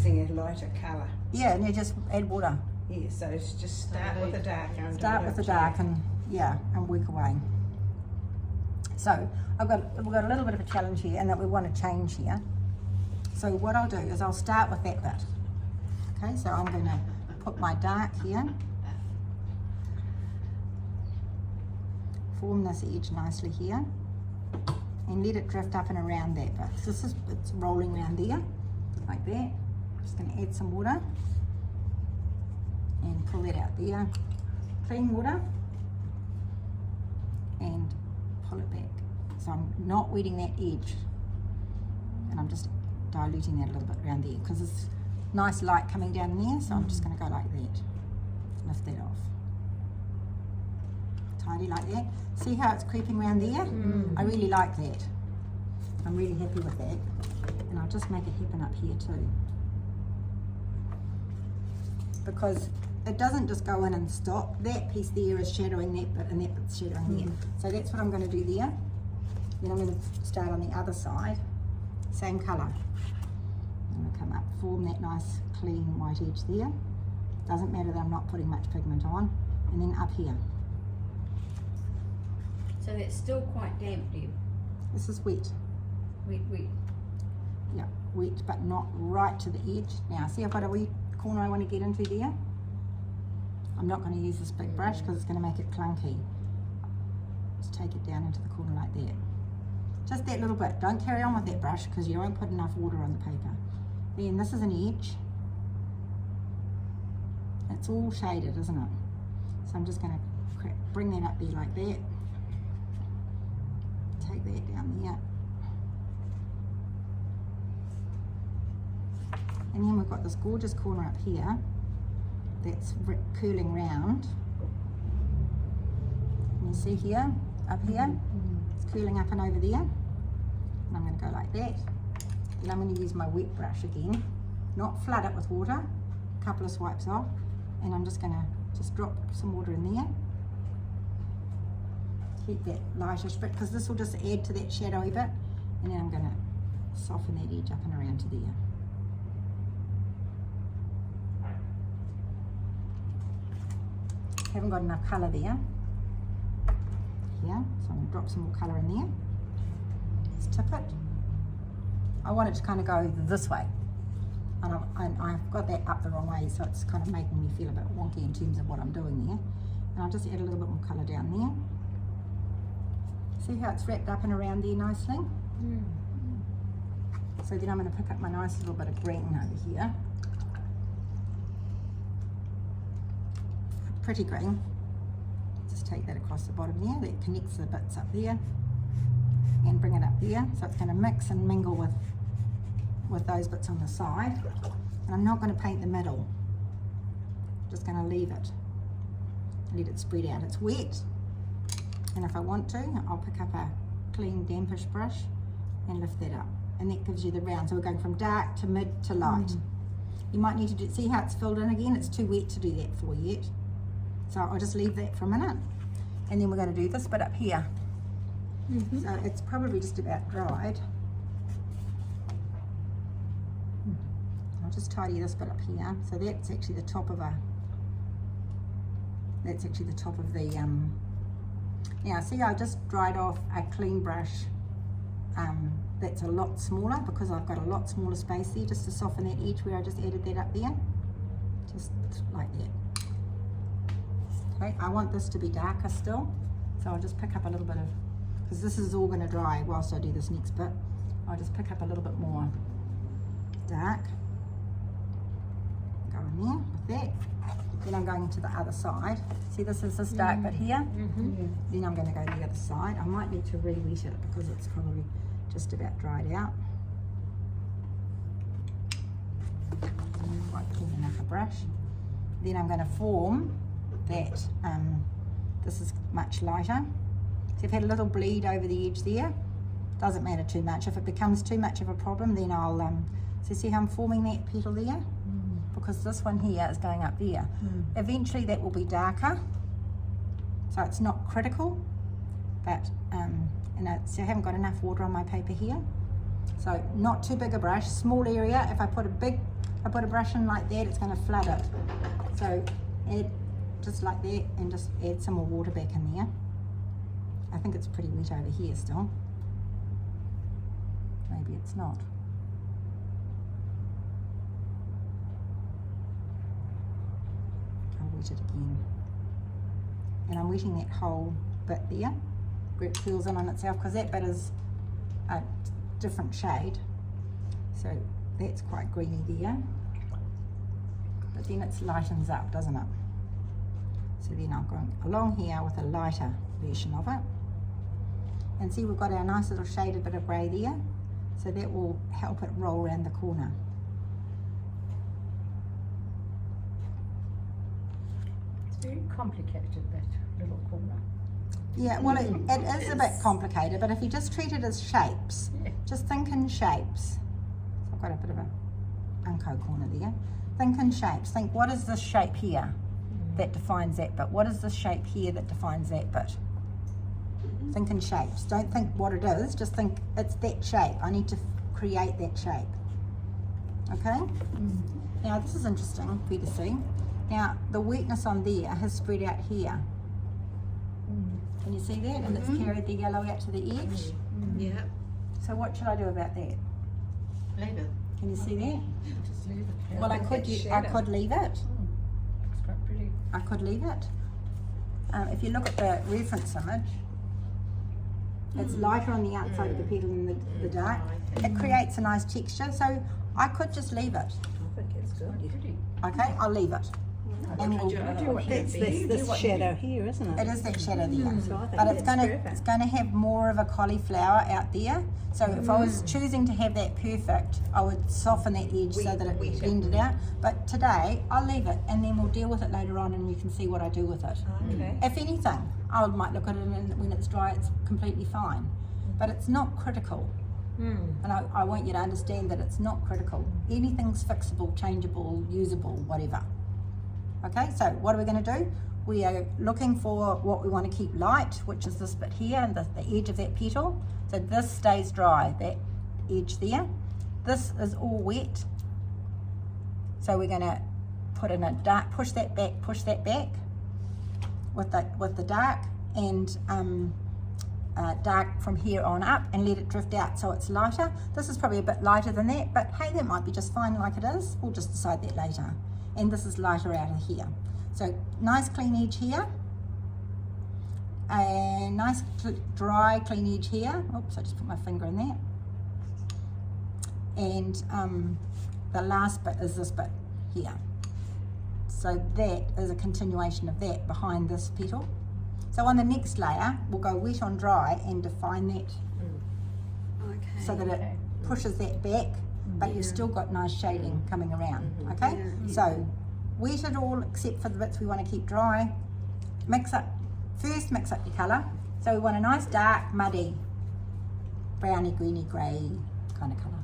using a lighter colour. Yeah, and you just add water. Yeah, so it's just start with the dark. Start with the dark and work away. So we've got a little bit of a challenge here and that we want to change here. So what I'll do is I'll start with that bit. Okay, so I'm going to put my dark here. Form this edge nicely here. And let it drift up and around that bit. So it's rolling around there, like that. Just going to add some water. And pull that out there. Clean water. And pull it back. So I'm not wetting that edge. And I'm just diluting that a little bit around there because it's nice light coming down there, so I'm just going to go like that. Lift that off. Tidy like that. See how it's creeping around there? I really like that. I'm really happy with that. And I'll just make it happen up here too. Because it doesn't just go in and stop. That piece there is shadowing that bit and that bit's shadowing there. So that's what I'm going to do there. Then I'm going to start on the other side. Same colour. I'm going to come up, form that nice clean white edge there. Doesn't matter that I'm not putting much pigment on. And then up here. So that's still quite damp, Deb? This is wet. Wet. Yeah, wet but not right to the edge. Now see I've got a wee corner I want to get into there. I'm not going to use this big brush because it's going to make it clunky. Just take it down into the corner like that. Just that little bit. Don't carry on with that brush because you won't put enough water on the paper. Then this is an edge. It's all shaded, isn't it? So I'm just going to bring that up there like that. Take that down there. And then we've got this gorgeous corner up here that's curling round. And you see here, up here, it's curling up and over there. And I'm going to go like that. Then I'm going to use my wet brush again, not flood it with water, a couple of swipes off, and I'm just going to just drop some water in there. Keep that lightish bit because this will just add to that shadowy bit, and then I'm going to soften that edge up and around to there. Haven't got enough colour there. Here, so I'm going to drop some more colour in there. Let's tip it. I want it to kind of go this way, and I've got that up the wrong way, so it's kind of making me feel a bit wonky in terms of what I'm doing there. And I'll just add a little bit more colour down there. See how it's wrapped up and around there nicely? So then I'm going to pick up my nice little bit of green over here. Pretty green. Just take that across the bottom there. That connects the bits up there. And bring it up there. So it's going to mix and mingle with those bits on the side. And I'm not going to paint the middle. I'm just going to leave it. Let it spread out. It's wet. And if I want to, I'll pick up a clean dampish brush and lift that up. And that gives you the round. So we're going from dark to mid to light. You might need to see how it's filled in again. It's too wet to do that for yet. So I'll just leave that for a minute. And then we're going to do this bit up here. So it's probably just about dried. I'll just tidy this bit up here. So that's actually the top of the now see I just dried off a clean brush that's a lot smaller because I've got a lot smaller space there just to soften that edge where I just added that up there. Just like that. Okay, I want this to be darker still, so I'll just pick up a little bit of, because this is all going to dry whilst I do this next bit, I'll just pick up a little bit more dark. Go in there with that. Then I'm going to the other side. See, this is this dark bit here. Then I'm going to go to the other side. I might need to re-wet it because it's probably just about dried out. Quite clean enough a brush. Then I'm going to form that. This is much lighter. So I've had a little bleed over the edge there. Doesn't matter too much. If it becomes too much of a problem, then I'll. So see how I'm forming that petal there? Because this one here is going up there. Eventually that will be darker, so it's not critical, but so I haven't got enough water on my paper here, so not too big a brush, small area. If I put a big I put a brush in like that, it's going to flood it. So add just like that and just add some more water back in there. I think it's pretty wet over here still. Maybe it's not. I'll wet it again. And I'm wetting that whole bit there where it curls in on itself, because that bit is a different shade. So that's quite greeny there. But then it lightens up, doesn't it? So then I'm going along here with a lighter version of it. And see, we've got our nice little shaded bit of grey there. So that will help it roll around the corner. It's very complicated, that little corner. Yeah, well, it is a bit complicated, but if you just treat it as shapes, Yeah. just think in shapes. So I've got a bit of a unco corner there. Think in shapes. Think, what is this shape here that defines that bit? What is this shape here that defines that bit? Think in shapes. Don't think what it is, just think it's that shape. I need to create that shape. Okay? Now this is interesting for you to see. Now the wetness on there has spread out here. Can you see that? And it's carried the yellow out to the edge. Yeah. So what should I do about that? Leave it. Can you see that? Just leave it. Yeah. Well, I could leave it. It's quite pretty. I could leave it. If you look at the reference image, it's lighter on the outside of the petal than the dark. It creates a nice texture, so I could just leave it. I think it's good. Pretty. Okay, I'll leave it. And we'll, That's this shadow here, isn't it is that shadow there. So I think But it's that's going to have more of a cauliflower out there. So if I was choosing to have that perfect, I would soften that edge so that it blended out. But today, I'll leave it and then we'll deal with it later on and you can see what I do with it. Okay. If anything, I might look at it and when it's dry, it's completely fine. But it's not critical. And I want you to understand that it's not critical. Anything's fixable, changeable, usable, whatever. Okay, so what are we going to do? We are looking for what we want to keep light, which is this bit here and the edge of that petal. So this stays dry, that edge there. This is all wet. So we're going to put in a dark, push that back with the dark and dark from here on up and let it drift out so it's lighter. This is probably a bit lighter than that, but hey, that might be just fine like it is. We'll just decide that later. And this is lighter out of here. So nice clean edge here. A nice dry clean edge here. Oops, I just put my finger in there. And the last bit is this bit here. So that is a continuation of that behind this petal. So on the next layer, we'll go wet on dry and define that so that it pushes that back, but you've still got nice shading coming around, okay? So wet it all except for the bits we want to keep dry. First mix up your colour. So we want a nice dark, muddy, browny, greeny, grey kind of colour.